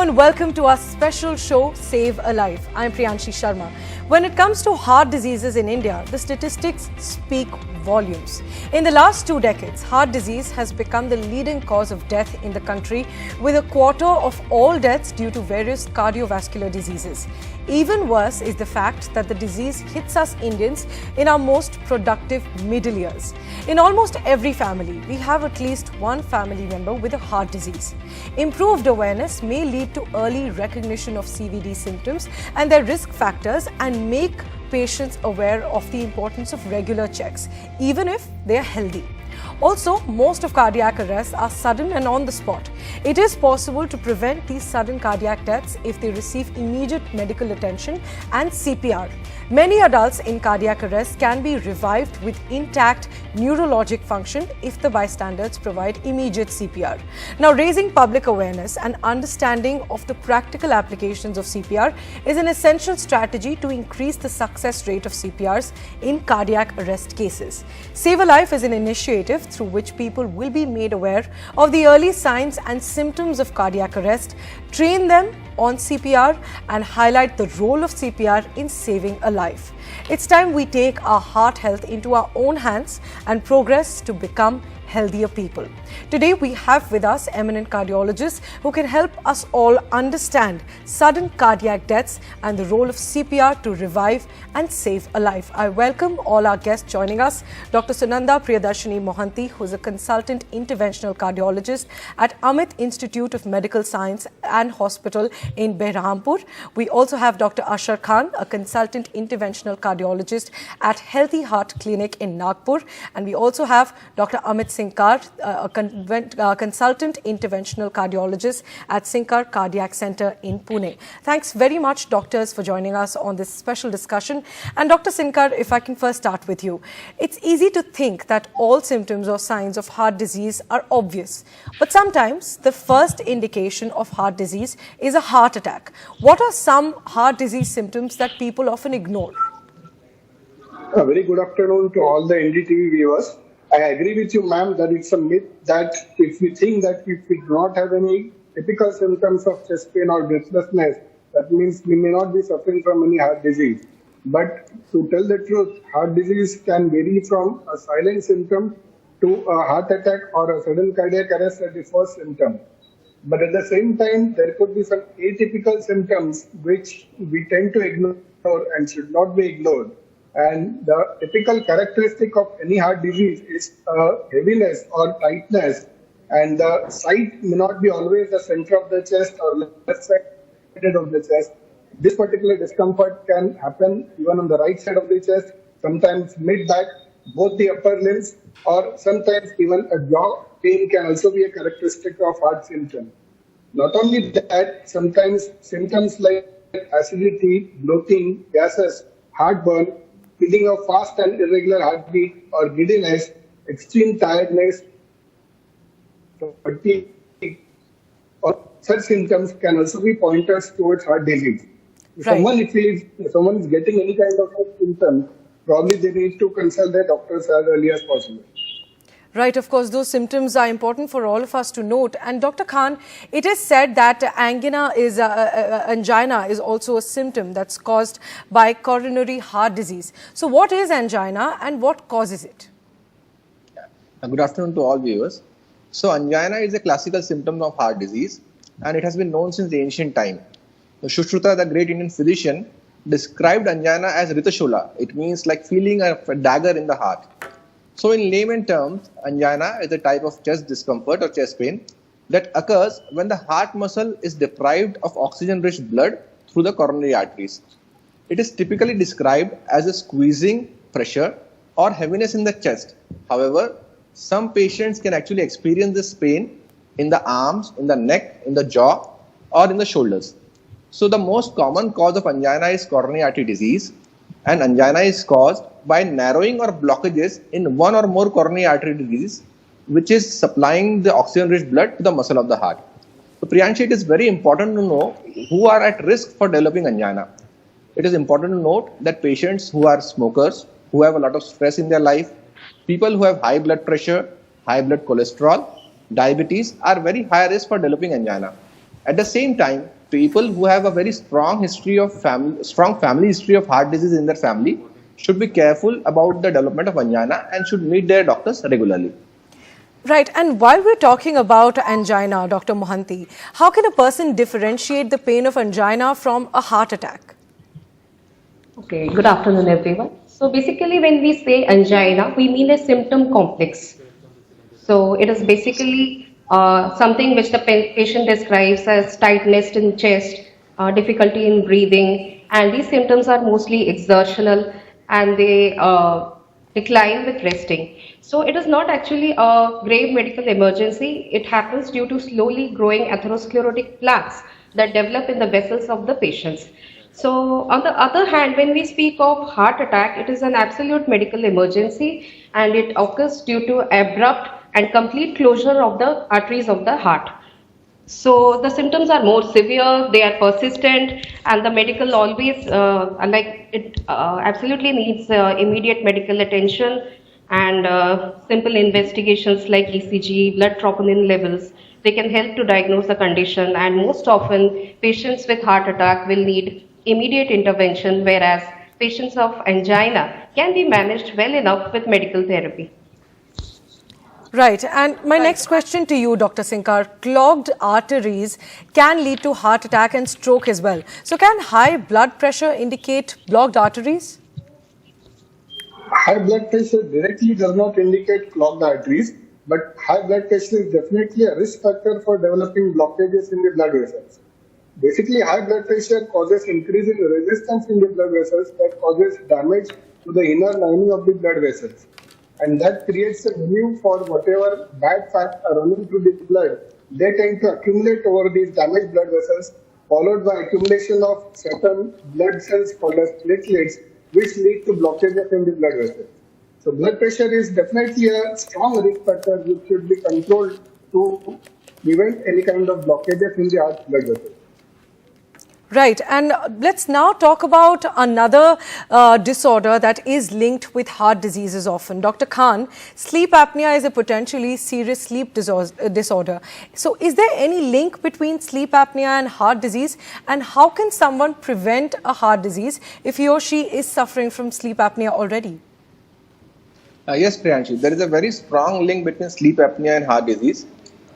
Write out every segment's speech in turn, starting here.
and welcome to our special show, Save a Life. I'm Priyanshi Sharma. When it comes to heart diseases in India, the statistics speak volumes. In the last 2 decades, heart disease has become the leading cause of death in the country, with a quarter of all deaths due to various cardiovascular diseases. Even worse is the fact that the disease hits us Indians in our most productive middle years. In almost every family, we have at least one family member with a heart disease. Improved awareness may lead to early recognition of CVD symptoms and their risk factors and make patients aware of the importance of regular checks, even if they are healthy. Also, most of cardiac arrests are sudden and on the spot. It is possible to prevent these sudden cardiac deaths if they receive immediate medical attention and CPR. Many adults in cardiac arrest can be revived with intact neurologic function if the bystanders provide immediate CPR. Now, raising public awareness and understanding of the practical applications of CPR is an essential strategy to increase the success rate of CPRs in cardiac arrest cases. Save a Life is an initiative through which people will be made aware of the early signs and symptoms of cardiac arrest, train them on CPR and highlight the role of CPR in saving a life. It's time we take our heart health into our own hands and progress to become healthier people. Today we have with us eminent cardiologists who can help us all understand sudden cardiac deaths and the role of CPR to revive and save a life. I welcome all our guests joining us. Dr. Sunanda Priyadarshini Mohanty, who is a consultant interventional cardiologist at Amit Institute of Medical Science and Hospital in Berhampur. We also have Dr. Ashar Khan, a consultant interventional cardiologist at Healthy Heart Clinic in Nagpur. And we also have Dr. Amit Sinkar, a consultant interventional cardiologist at Sinkar Cardiac Center in Pune. Thanks very much, doctors, for joining us on this special discussion. And Dr. Sinkar, if I can first start with you. It's easy to think that all symptoms or signs of heart disease are obvious. But sometimes the first indication of heart disease is a heart attack. What are some heart disease symptoms that people often ignore? A very good afternoon to all the NDTV viewers. I agree with you, ma'am, that it's a myth that if we think that if we do not have any typical symptoms of chest pain or breathlessness, that means we may not be suffering from any heart disease. But to tell the truth, heart disease can vary from a silent symptom to a heart attack or a sudden cardiac arrest as the first symptom. But at the same time, there could be some atypical symptoms which we tend to ignore and should not be ignored. And the typical characteristic of any heart disease is heaviness or tightness, and the site may not be always the center of the chest or left side of the chest. This particular discomfort can happen even on the right side of the chest, sometimes mid-back, both the upper limbs, or sometimes even a jaw pain can also be a characteristic of heart symptom. Not only that, sometimes symptoms like acidity, bloating, gases, heartburn, feeling of fast and irregular heartbeat or giddiness, extreme tiredness, fatigue, or such symptoms can also be pointers towards heart disease. If someone is getting any kind of symptom, probably they need to consult their doctors as early as possible. Right, of course, those symptoms are important for all of us to note. And Dr. Khan, it is said that angina is also a symptom that's caused by coronary heart disease. So what is angina and what causes it? Good afternoon to all viewers. So angina is a classical symptom of heart disease, and it has been known since the ancient time. Sushruta, the great Indian physician, described angina as ritashola. It means like feeling a dagger in the heart. So in layman terms, angina is a type of chest discomfort or chest pain that occurs when the heart muscle is deprived of oxygen-rich blood through the coronary arteries. It is typically described as a squeezing, pressure, or heaviness in the chest. However, some patients can actually experience this pain in the arms, in the neck, in the jaw, or in the shoulders. So the most common cause of angina is coronary artery disease, and angina is caused by narrowing or blockages in one or more coronary artery disease, which is supplying the oxygen-rich blood to the muscle of the heart. So Priyanshi, it is very important to know who are at risk for developing angina. It is important to note that patients who are smokers, who have a lot of stress in their life, people who have high blood pressure, high blood cholesterol, diabetes are very high risk for developing angina. At the same time, people who have a very strong family history of heart disease in their family should be careful about the development of angina and should meet their doctors regularly. Right, and while we're talking about angina, Dr. Mohanty, how can a person differentiate the pain of angina from a heart attack? Okay, good afternoon everyone. So basically when we say angina, we mean a symptom complex. So it is basically something which the patient describes as tightness in chest, difficulty in breathing, and these symptoms are mostly exertional and they decline with resting. So it is not actually a grave medical emergency. It happens due to slowly growing atherosclerotic plaques that develop in the vessels of the patients. So on the other hand, when we speak of heart attack, it is an absolute medical emergency and it occurs due to abrupt and complete closure of the arteries of the heart. So the symptoms are more severe, they are persistent, and the medical always absolutely needs immediate medical attention and simple investigations like ECG, blood troponin levels. They can help to diagnose the condition, and most often patients with heart attack will need immediate intervention, whereas patients of angina can be managed well enough with medical therapy. Right, and my next question to you, Dr. Sinkar, clogged arteries can lead to heart attack and stroke as well. So can high blood pressure indicate blocked arteries? High blood pressure directly does not indicate clogged arteries, but high blood pressure is definitely a risk factor for developing blockages in the blood vessels. Basically, high blood pressure causes increase in resistance in the blood vessels that causes damage to the inner lining of the blood vessels. And that creates a venue for whatever bad fats are running through the blood. They tend to accumulate over these damaged blood vessels, followed by accumulation of certain blood cells called as platelets, which lead to blockages in the blood vessels. So blood pressure is definitely a strong risk factor which should be controlled to prevent any kind of blockages in the heart blood vessels. Right, and let's now talk about another disorder that is linked with heart diseases often. Dr. Khan, sleep apnea is a potentially serious sleep disorder. So is there any link between sleep apnea and heart disease? And how can someone prevent a heart disease if he or she is suffering from sleep apnea already? Yes, Priyanshi, there is a very strong link between sleep apnea and heart disease.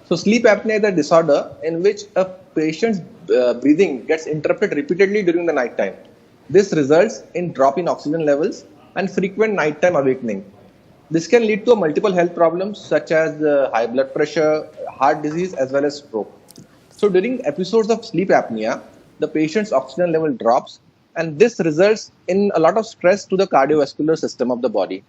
So sleep apnea is a disorder in which a patient's breathing gets interrupted repeatedly during the night time. This results in drop in oxygen levels and frequent nighttime awakening. This can lead to multiple health problems such as high blood pressure, heart disease, as well as stroke. So during episodes of sleep apnea, the patient's oxygen level drops, and this results in a lot of stress to the cardiovascular system of the body.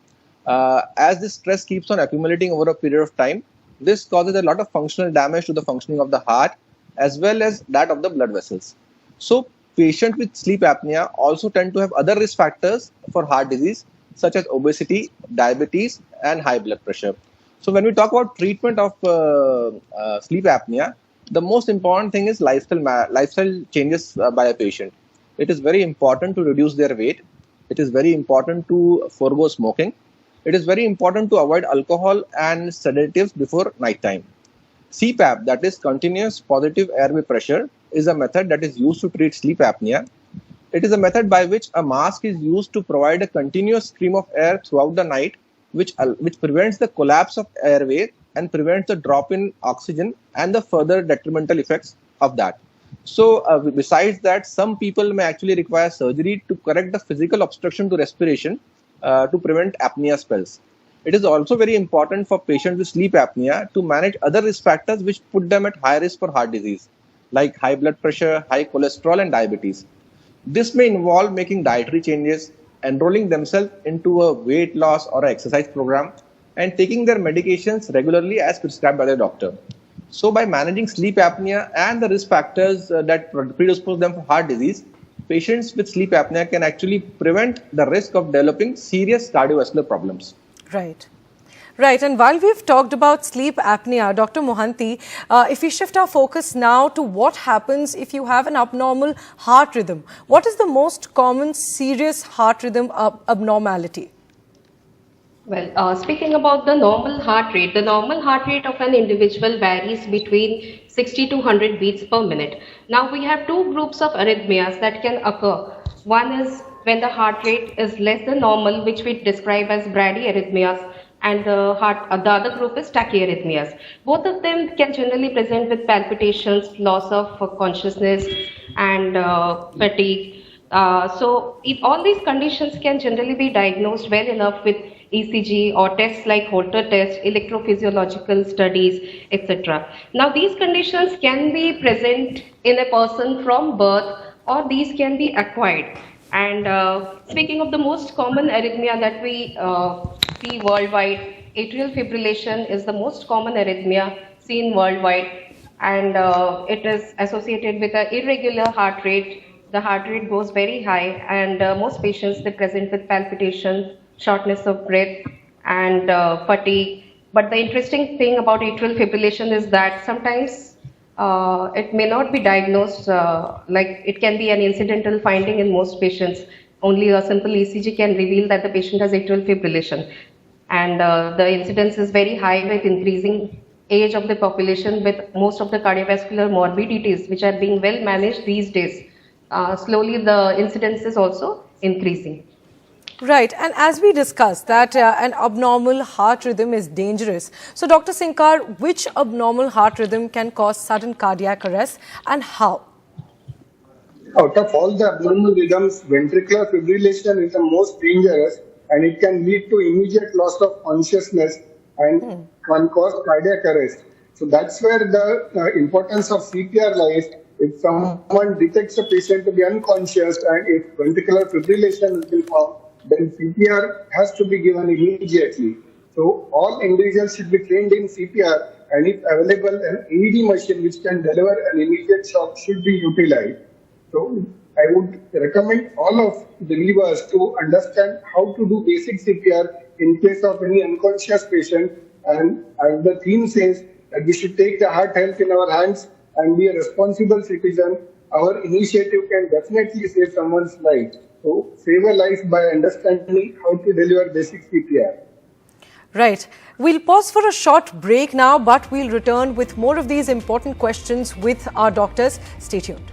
As this stress keeps on accumulating over a period of time, this causes a lot of functional damage to the functioning of the heart as well as that of the blood vessels. So patients with sleep apnea also tend to have other risk factors for heart disease such as obesity, diabetes, and high blood pressure. So when we talk about treatment of sleep apnea, the most important thing is lifestyle changes by a patient. It is very important to reduce their weight. It is very important to forego smoking. It is very important to avoid alcohol and sedatives before nighttime. CPAP, that is continuous positive airway pressure, is a method that is used to treat sleep apnea. It is a method by which a mask is used to provide a continuous stream of air throughout the night, which prevents the collapse of airway and prevents the drop in oxygen and the further detrimental effects of that. So besides that, some people may actually require surgery to correct the physical obstruction to respiration to prevent apnea spells. It is also very important for patients with sleep apnea to manage other risk factors which put them at high risk for heart disease, like high blood pressure, high cholesterol, and diabetes. This may involve making dietary changes, enrolling themselves into a weight loss or an exercise program, and taking their medications regularly as prescribed by their doctor. So by managing sleep apnea and the risk factors that predispose them for heart disease, patients with sleep apnea can actually prevent the risk of developing serious cardiovascular problems. Right. Right, and while we've talked about sleep apnea, Dr. Mohanty, if we shift our focus now to what happens if you have an abnormal heart rhythm, what is the most common serious heart rhythm abnormality? Well, speaking about the normal heart rate of an individual varies between 60 to 100 beats per minute. Now, we have two groups of arrhythmias that can occur. One is when the heart rate is less than normal, which we describe as bradyarrhythmias, and the other group is tachyarrhythmias. Both of them can generally present with palpitations, loss of consciousness, and fatigue. All these conditions can generally be diagnosed well enough with ECG or tests like Holter test, electrophysiological studies, etc. Now, these conditions can be present in a person from birth, or these can be acquired. And speaking of the most common arrhythmia that we see worldwide, atrial fibrillation is the most common arrhythmia seen worldwide, and it is associated with an irregular heart rate. The heart rate goes very high, and most patients they present with palpitation, shortness of breath, and fatigue. But the interesting thing about atrial fibrillation is that sometimes it may not be diagnosed, like it can be an incidental finding in most patients. Only a simple ECG can reveal that the patient has atrial fibrillation. And the incidence is very high with increasing age of the population, with most of the cardiovascular morbidities which are being well managed these days. Slowly the incidence is also increasing. Right, and as we discussed that an abnormal heart rhythm is dangerous. So Dr. Sinkar, which abnormal heart rhythm can cause sudden cardiac arrest and how? Out of all the abnormal rhythms, ventricular fibrillation is the most dangerous, and it can lead to immediate loss of consciousness and can cause cardiac arrest. So that's where the importance of CPR lies. If someone detects a patient to be unconscious and if ventricular fibrillation has been found, then CPR has to be given immediately. So all individuals should be trained in CPR, and if available, an AED machine which can deliver an immediate shock should be utilized. So I would recommend all of the viewers to understand how to do basic CPR in case of any unconscious patient. And as the theme says, that we should take the heart health in our hands and be a responsible citizen. Our initiative can definitely save someone's life. So save a life by understanding how to deliver basic CPR. Right. We'll pause for a short break now, but we'll return with more of these important questions with our doctors. Stay tuned.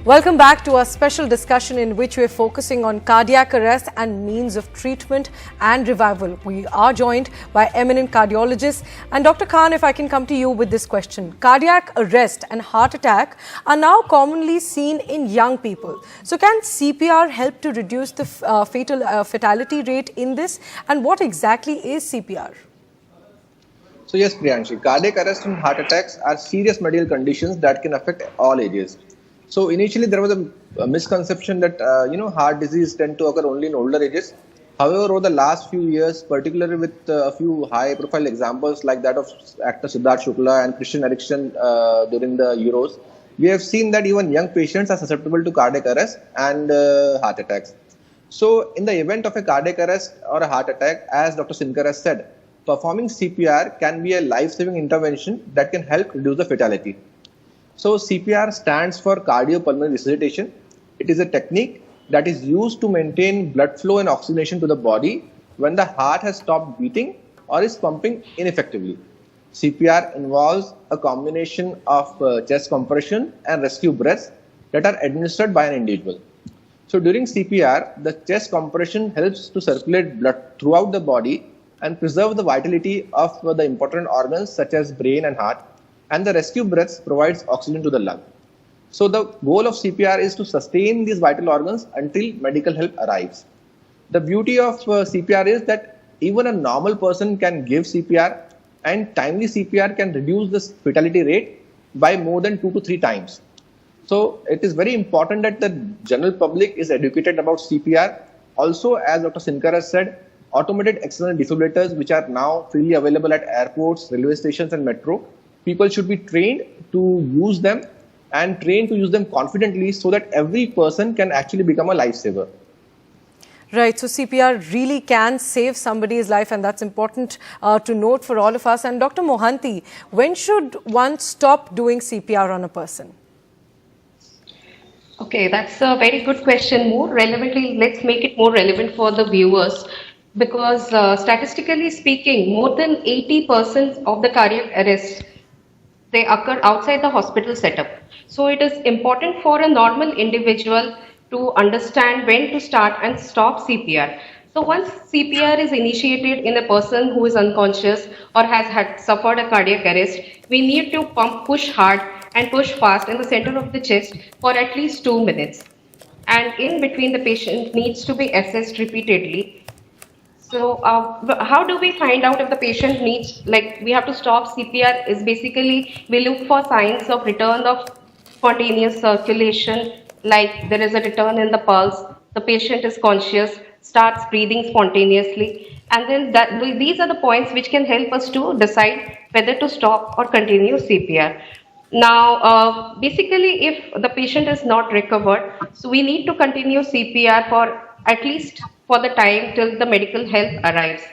Welcome back to our special discussion in which we are focusing on cardiac arrest and means of treatment and revival. We are joined by eminent cardiologists. And Dr. Khan, if I can come to you with this question. Cardiac arrest and heart attack are now commonly seen in young people. So can CPR help to reduce the fatality rate in this? And what exactly is CPR? So yes, Priyanshi, cardiac arrest and heart attacks are serious medical conditions that can affect all ages. So initially there was a misconception that heart disease tend to occur only in older ages. However, over the last few years, particularly with a few high-profile examples like that of actor Siddharth Shukla and Christian Eriksen during the Euros, we have seen that even young patients are susceptible to cardiac arrest and heart attacks. So in the event of a cardiac arrest or a heart attack, as Dr. Sinkar has said, performing CPR can be a life-saving intervention that can help reduce the fatality. So CPR stands for cardiopulmonary resuscitation. It is a technique that is used to maintain blood flow and oxygenation to the body when the heart has stopped beating or is pumping ineffectively. CPR involves a combination of chest compression and rescue breaths that are administered by an individual. So during CPR, the chest compression helps to circulate blood throughout the body and preserve the vitality of the important organs such as brain and heart. And the rescue breaths provides oxygen to the lung. So the goal of CPR is to sustain these vital organs until medical help arrives. The beauty of CPR is that even a normal person can give CPR, and timely CPR can reduce the fatality rate by more than 2 to 3 times. So it is very important that the general public is educated about CPR. Also, as Dr. Sinkar has said, automated external defibrillators, which are now freely available at airports, railway stations and metro, people should be trained to use them and trained to use them confidently so that every person can actually become a lifesaver. Right, so CPR really can save somebody's life, and that's important to note for all of us. And Dr. Mohanty, when should one stop doing CPR on a person? Okay, that's a very good question. More relevantly, let's make it more relevant for the viewers because statistically speaking, more than 80% of the cardiac arrests they occur outside the hospital setup. So it is important for a normal individual to understand when to start and stop CPR. So once CPR is initiated in a person who is unconscious or has had suffered a cardiac arrest, we need to push hard and push fast in the center of the chest for at least 2 minutes. And in between, the patient needs to be assessed repeatedly. So, how do we find out if the patient needs, like, we have to stop CPR? Is basically we look for signs of return of spontaneous circulation, like there is a return in the pulse, the patient is conscious, starts breathing spontaneously, and then these are the points which can help us to decide whether to stop or continue CPR. Now, basically, if the patient is not recovered, so we need to continue CPR for at least for the time till the medical help arrives.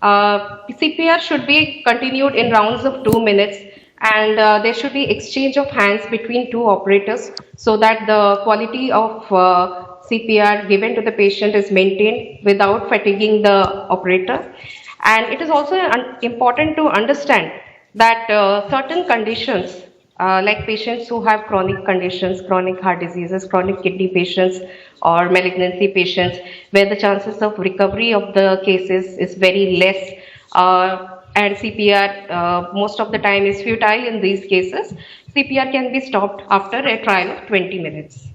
CPR should be continued in rounds of 2 minutes, and there should be exchange of hands between two operators so that the quality of CPR given to the patient is maintained without fatiguing the operator. And it is also important to understand that certain conditions like patients who have chronic conditions, chronic heart diseases, chronic kidney patients, or malignancy patients, where the chances of recovery of the cases is very less, and CPR most of the time is futile in these cases. CPR can be stopped after a trial of 20 minutes.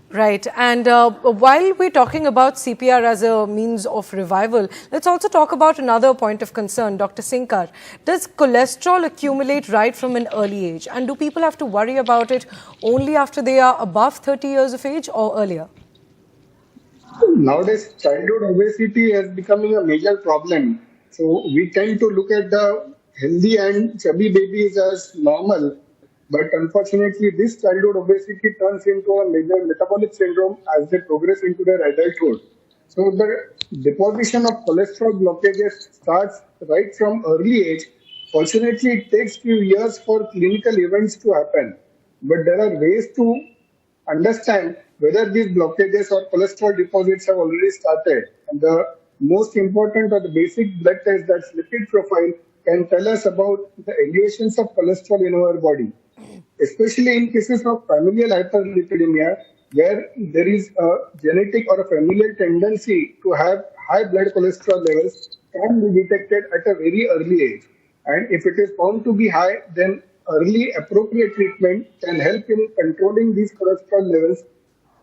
Right, and while we're talking about CPR as a means of revival, let's also talk about another point of concern, Dr. Sinkar. Does cholesterol accumulate right from an early age, and do people have to worry about it only after they are above 30 years of age or earlier? Nowadays, childhood obesity is becoming a major problem. So we tend to look at the healthy and chubby babies as normal. But unfortunately, this childhood obesity turns into a major metabolic syndrome as they progress into their adulthood. So the deposition of cholesterol blockages starts right from early age. Fortunately, it takes few years for clinical events to happen. But there are ways to understand whether these blockages or cholesterol deposits have already started. And the most important or the basic blood test, that's lipid profile, can tell us about the elevations of cholesterol in our body, especially in cases of familial hyperlipidemia, where there is a genetic or a familial tendency to have high blood cholesterol levels, can be detected at a very early age. And if it is found to be high, then early appropriate treatment can help in controlling these cholesterol levels,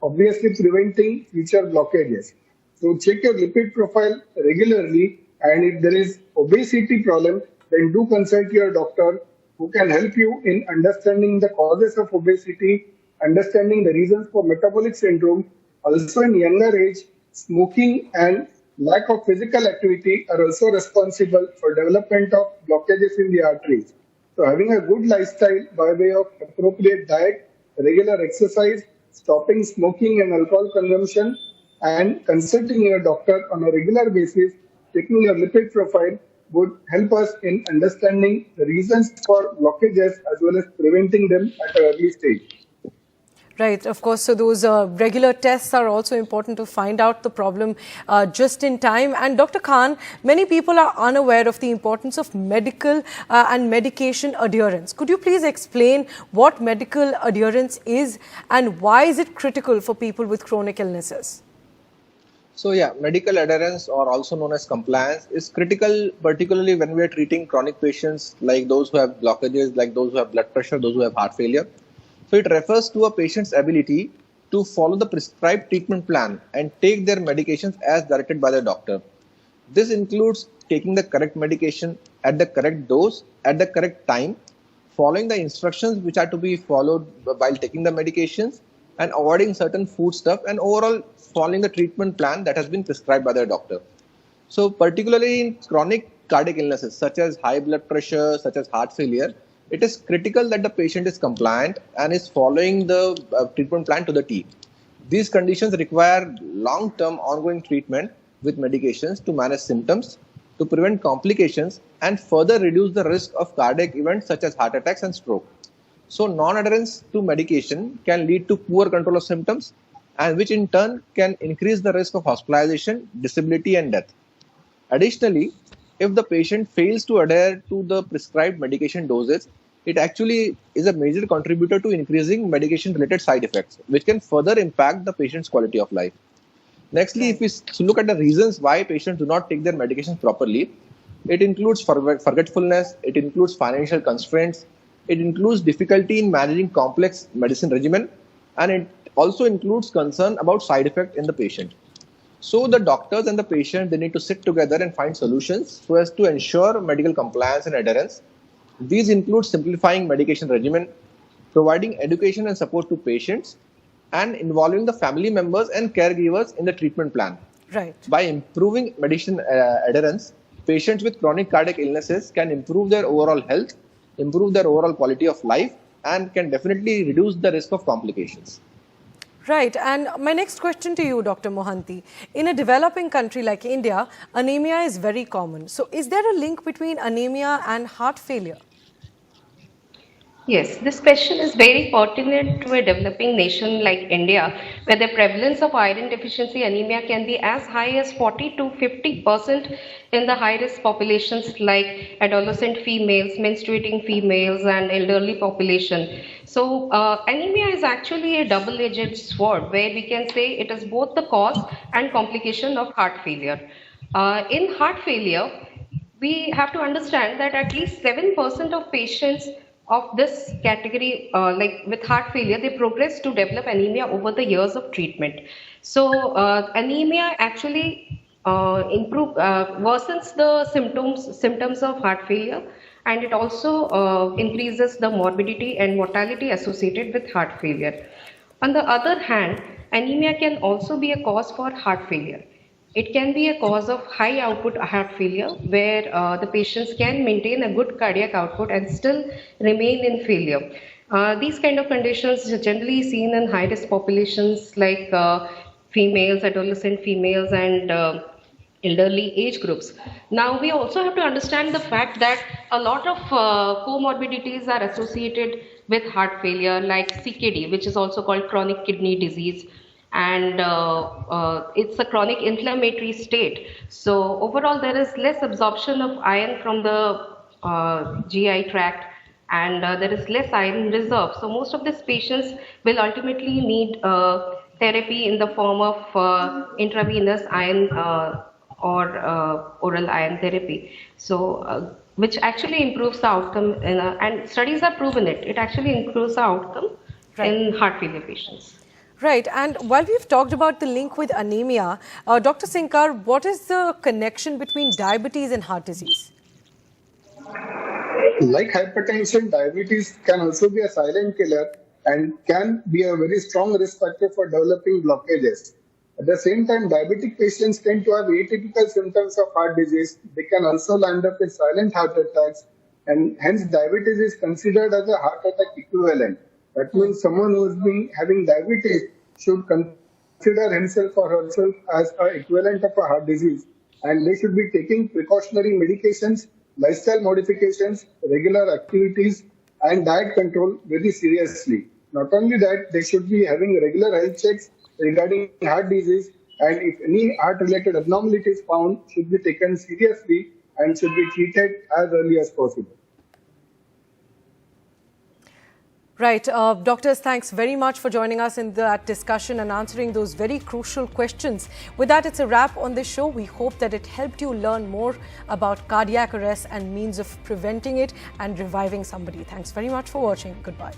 obviously preventing future blockages. So check your lipid profile regularly, and if there is obesity problem, then do consult your doctor who can help you in understanding the causes of obesity, understanding the reasons for metabolic syndrome. Also in younger age, smoking and lack of physical activity are also responsible for development of blockages in the arteries. So having a good lifestyle by way of appropriate diet, regular exercise, stopping smoking and alcohol consumption, and consulting your doctor on a regular basis, checking your lipid profile would help us in understanding the reasons for blockages as well as preventing them at an early stage. Right, of course. So those regular tests are also important to find out the problem just in time. And Dr. Khan, many people are unaware of the importance of medical and medication adherence. Could you please explain what medical adherence is and why is it critical for people with chronic illnesses? So yeah, medical adherence, or also known as compliance, is critical, particularly when we are treating chronic patients like those who have blockages, like those who have blood pressure, those who have heart failure. So it refers to a patient's ability to follow the prescribed treatment plan and take their medications as directed by the doctor. This includes taking the correct medication at the correct dose at the correct time, following the instructions which are to be followed while taking the medications, and avoiding certain food stuff, and overall following the treatment plan that has been prescribed by the doctor. So particularly in chronic cardiac illnesses such as high blood pressure, such as heart failure, it is critical that the patient is compliant and is following the treatment plan to the T. These conditions require long-term ongoing treatment with medications to manage symptoms, to prevent complications, and further reduce the risk of cardiac events such as heart attacks and stroke. So, non-adherence to medication can lead to poor control of symptoms, and which in turn can increase the risk of hospitalization, disability, and death. Additionally, if the patient fails to adhere to the prescribed medication doses, it actually is a major contributor to increasing medication-related side effects, which can further impact the patient's quality of life. Nextly, if we look at the reasons why patients do not take their medications properly, it includes forgetfulness, it includes financial constraints, it includes difficulty in managing complex medicine regimen, and it also includes concern about side effect in the patient. So the doctors and the patient, they need to sit together and find solutions so as to ensure medical compliance and adherence. These include simplifying medication regimen, providing education and support to patients, and involving the family members and caregivers in the treatment plan. Right. By improving medicine adherence, patients with chronic cardiac illnesses can improve their overall health, improve their overall quality of life, and can definitely reduce the risk of complications. Right. And my next question to you, Dr. Mohanty. In a developing country like India, anemia is very common. So is there a link between anemia and heart failure? Yes, this question is very pertinent to a developing nation like India, where the prevalence of iron deficiency anemia can be as high as 40 to 50% in the high-risk populations like adolescent females, menstruating females, and elderly population. So, anemia is actually a double-edged sword, where we can say it is both the cause and complication of heart failure. In heart failure, we have to understand that at least 7% of patients of this category, like with heart failure, they progress to develop anemia over the years of treatment. So anemia actually worsens the symptoms of heart failure, and it also increases the morbidity and mortality associated with heart failure. On the other hand, anemia can also be a cause for heart failure. It can be a cause of high output heart failure, where the patients can maintain a good cardiac output and still remain in failure. These kind of conditions are generally seen in high risk populations like females, adolescent females, and elderly age groups. Now, we also have to understand the fact that a lot of comorbidities are associated with heart failure, like CKD, which is also called chronic kidney disease, and it's a chronic inflammatory state. So overall, there is less absorption of iron from the GI tract, and there is less iron reserve. So most of these patients will ultimately need therapy in the form of intravenous iron or oral iron therapy. So which actually improves the outcome, and studies have proven it. It actually improves the outcome in heart failure patients. Right. And while we've talked about the link with anemia, Dr. Sinkar, what is the connection between diabetes and heart disease? Like hypertension, diabetes can also be a silent killer and can be a very strong risk factor for developing blockages. At the same time, diabetic patients tend to have atypical symptoms of heart disease. They can also land up with silent heart attacks, and hence diabetes is considered as a heart attack equivalent. That means someone who has been having diabetes should consider himself or herself as an equivalent of a heart disease, and they should be taking precautionary medications, lifestyle modifications, regular activities, and diet control very seriously. Not only that, they should be having regular health checks regarding heart disease, and if any heart-related abnormality is found, should be taken seriously and should be treated as early as possible. Right. Doctors, thanks very much for joining us in that discussion and answering those very crucial questions. With that, it's a wrap on this show. We hope that it helped you learn more about cardiac arrest and means of preventing it and reviving somebody. Thanks very much for watching. Goodbye.